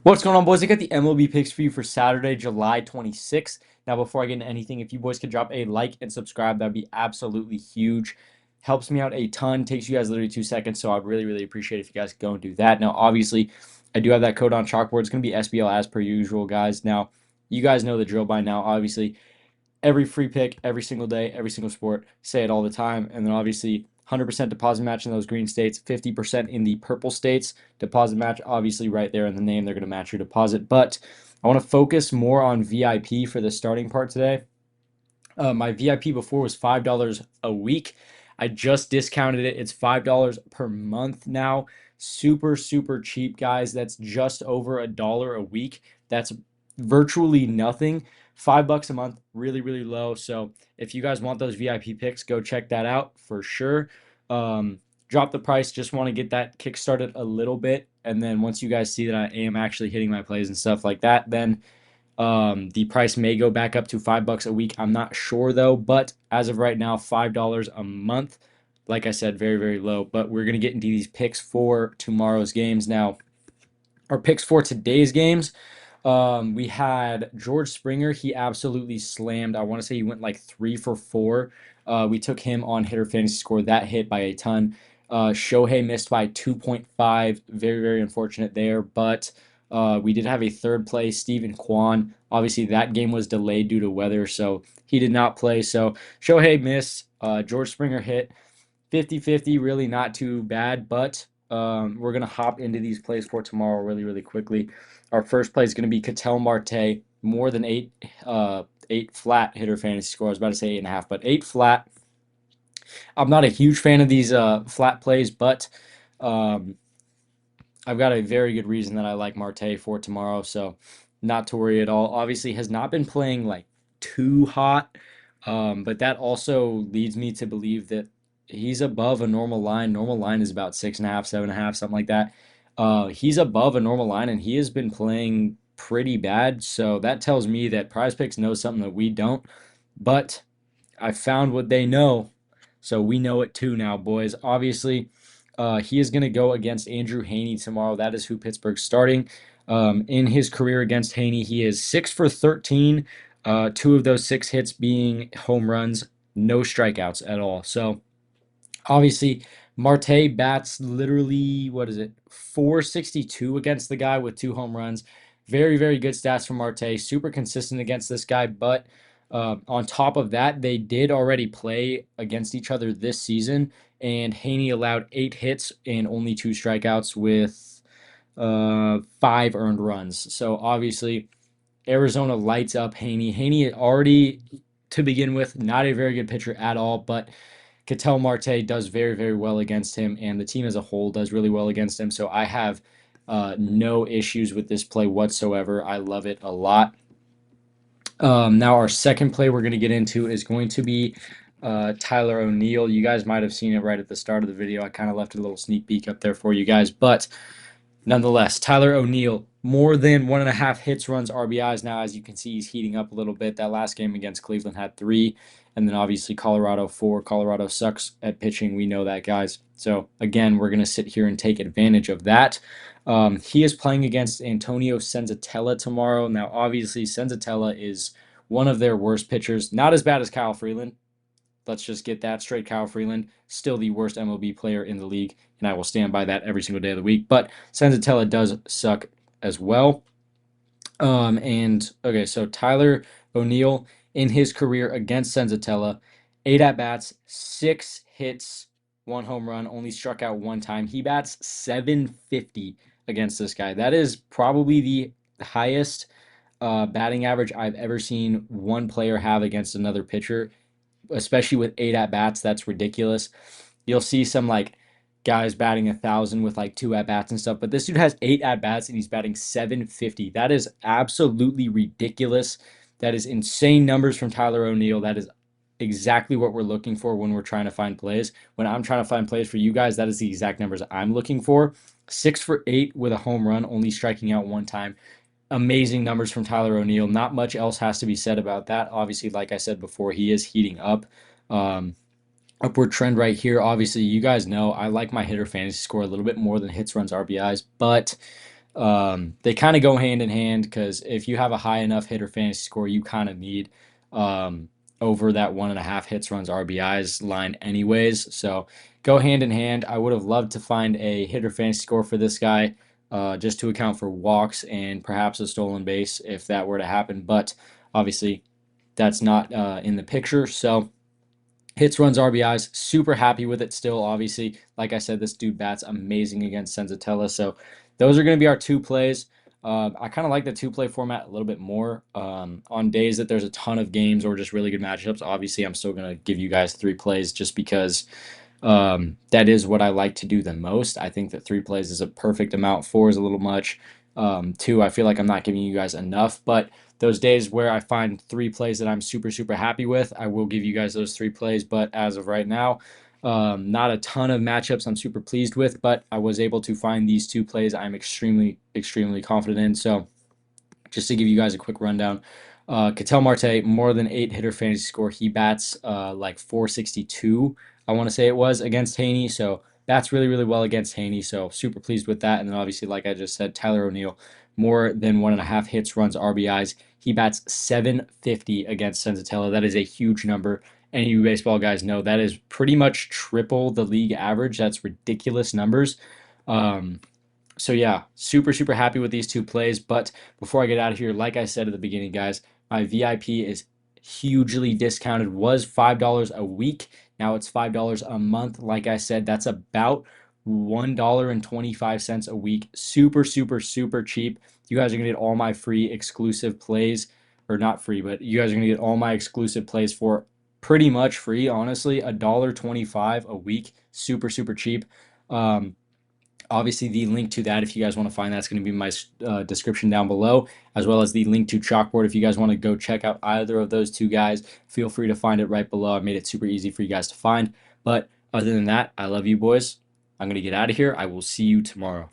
What's going on, boys? I got the MLB picks for you for Saturday, July 26th. Now, before I get into anything, if you boys could drop a like and subscribe, that'd be absolutely huge. Helps me out a ton. Takes you guys literally 2 seconds, so I'd really appreciate it if you guys could go and do that. Now, obviously, I do have that code on chalkboard. It's going to be SBL as per usual, guys. Now, you guys know the drill by now. Obviously, every free pick, every single day, every single sport. Say it all the time. And then obviously 100% deposit match in those green states, 50% in the purple states. Deposit match, obviously, right there in the name, they're going to match your deposit. But I want to focus more on VIP for the starting part today. My VIP before was $5 a week. I just discounted it. It's $5 per month now. Super cheap, guys. That's just over $1 a week. That's virtually nothing. $5 a month, really low. So if you guys want those VIP picks, go check that out for sure. Drop the price. Just want to get that kick started a little bit, and then once you guys see that I am actually hitting my plays and stuff like that, then the price may go back up to $5 a week. I'm not sure though, but as of right now, $5 a month. Like I said, very low. But we're gonna get into these picks for tomorrow's games now. Our picks for today's games. We had George Springer. He absolutely slammed. I want to say he went like 3 for 4. We took him on hitter fantasy score. That hit by a ton. Shohei missed by 2.5. Very unfortunate there. But we did have a third play, Stephen Kwan. Obviously, that game was delayed due to weather, so he did not play. So Shohei missed. George Springer hit. 50-50, really not too bad, but we're going to hop into these plays for tomorrow really quickly. Our first play is going to be Ketel Marte, more than eight flat hitter fantasy score. I was about to say 8.5, but 8 flat. I'm not a huge fan of these flat plays, but um, I've got a very good reason that I like Marte for tomorrow, so not to worry at all. Obviously, has not been playing like too hot, but that also leads me to believe that he's above a normal line. Normal line is about 6.5, 7.5, something like that. He's above a normal line, and he has been playing pretty bad. So that tells me that Prize Picks knows something that we don't. But I found what they know, so we know it too now, boys. Obviously, he is going to go against Andrew Heaney tomorrow. That is who Pittsburgh's starting. In his career against Heaney, he is 6 for 13. 2 of those 6 hits being home runs, no strikeouts at all. So obviously, Marte bats literally, what is it, 462 against the guy with 2 home runs. Very good stats from Marte. Super consistent against this guy. But on top of that, they did already play against each other this season. And Haney allowed 8 hits and only 2 strikeouts with 5 earned runs. So obviously, Arizona lights up Haney. Haney already, to begin with, not a very good pitcher at all, but Ketel Marte does very well against him, and the team as a whole does really well against him. So I have no issues with this play whatsoever. I love it a lot. Now our second play we're going to get into is going to be Tyler O'Neill. You guys might have seen it right at the start of the video. I kind of left a little sneak peek up there for you guys, but nonetheless, Tyler O'Neill, more than 1.5 hits, runs, RBIs. Now, as you can see, he's heating up a little bit. That last game against Cleveland had 3, and then obviously Colorado 4. Colorado sucks at pitching. We know that, guys. So, again, we're going to sit here and take advantage of that. He is playing against Antonio Senzatella tomorrow. Now, obviously, Senzatella is one of their worst pitchers. Not as bad as Kyle Freeland. Let's just get that straight. Kyle Freeland, still the worst MLB player in the league, and I will stand by that every single day of the week. But Senzatella does suck as well. Okay, so Tyler O'Neill in his career against Senzatella, 8 at-bats, 6 hits, 1 home run, only struck out 1 time. He bats 750 against this guy. That is probably the highest batting average I've ever seen one player have against another pitcher, especially with 8 at-bats. That's ridiculous. You'll see some like guys batting 1,000 with like 2 at-bats and stuff, but this dude has 8 at-bats and he's batting 750. That is absolutely ridiculous. That is insane numbers from Tyler O'Neill. That is exactly what we're looking for when we're trying to find plays. When I'm trying to find plays for you guys, that is the exact numbers I'm looking for. 6 for 8 with a home run, only striking out 1 time. Amazing numbers from Tyler O'Neill. Not much else has to be said about that. Obviously, like I said before, he is heating up. Upward trend right here. Obviously, you guys know I like my hitter fantasy score a little bit more than hits, runs, RBIs, but They kind of go hand in hand because if you have a high enough hitter fantasy score, you kind of need um, over that 1.5 hits, runs, RBIs line, anyways. So go hand in hand. I would have loved to find a hitter fantasy score for this guy just to account for walks and perhaps a stolen base if that were to happen. But obviously, that's not in the picture. So hits, runs, RBIs. Super happy with it still, obviously. Like I said, this dude bats amazing against Senzatella. So those are going to be our two plays. I kind of like the two play format a little bit more. On days that there's a ton of games or just really good matchups, obviously, I'm still going to give you guys three plays just because that is what I like to do the most. I think that three plays is a perfect amount. Four is a little much. Two, I feel like I'm not giving you guys enough. But those days where I find three plays that I'm super, super happy with, I will give you guys those three plays. But as of right now, not a ton of matchups I'm super pleased with, but I was able to find these two plays I'm extremely, extremely confident in. So just to give you guys a quick rundown, Ketel Marte, more than 8 hitter fantasy score. He bats like 462, I want to say it was, against Haney. So bats really, really well against Haney. So super pleased with that. And then obviously, like I just said, Tyler O'Neill, more than 1.5 hits, runs, RBIs. He bats 750 against Senzatella. That is a huge number. Any of you baseball guys know that is pretty much triple the league average. That's ridiculous numbers. Um, so yeah, super, super happy with these two plays. But before I get out of here, like I said at the beginning, guys, my VIP is hugely discounted. Was $5 a week. Now it's $5 a month. Like I said, that's about $1.25 a week. Super, super, super cheap. You guys are gonna get all my free exclusive plays, or not free, but you guys are gonna get all my exclusive plays for pretty much free, honestly. $1.25 a week. Super, super cheap. Um, Obviously, the link to that, if you guys want to find that, is going to be in my description down below, as well as the link to Chalkboard. If you guys want to go check out either of those two guys, feel free to find it right below. I made it super easy for you guys to find. But other than that, I love you boys. I'm going to get out of here. I will see you tomorrow.